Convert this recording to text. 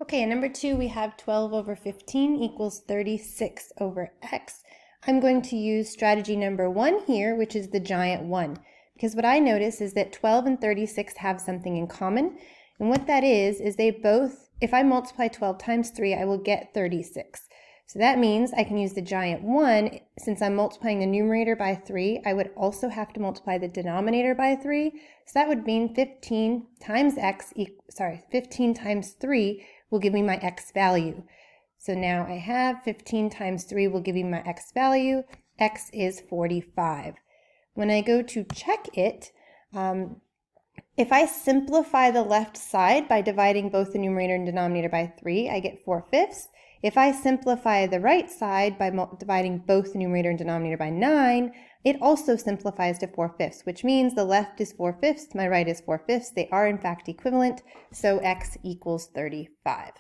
Okay, in number 2, we have 12 over 15 equals 36 over x. I'm going to use strategy number 1 here, which is the giant 1, because what I notice is that 12 and 36 have something in common, and what that is they both, if I multiply 12 times 3, I will get 36. So that means I can use the giant 1. Since I'm multiplying the numerator by 3, I would also have to multiply the denominator by 3. So that would mean 15 times 3 will give me my x value. So now I have 15 times 3 will give me my x value. X is 45. When I go to check it, if I simplify the left side by dividing both the numerator and denominator by 3, I get 4/5. If I simplify the right side by dividing both the numerator and denominator by 9, it also simplifies to 4/5, which means the left is 4/5, my right is 4/5. They are in fact equivalent, so x equals 35.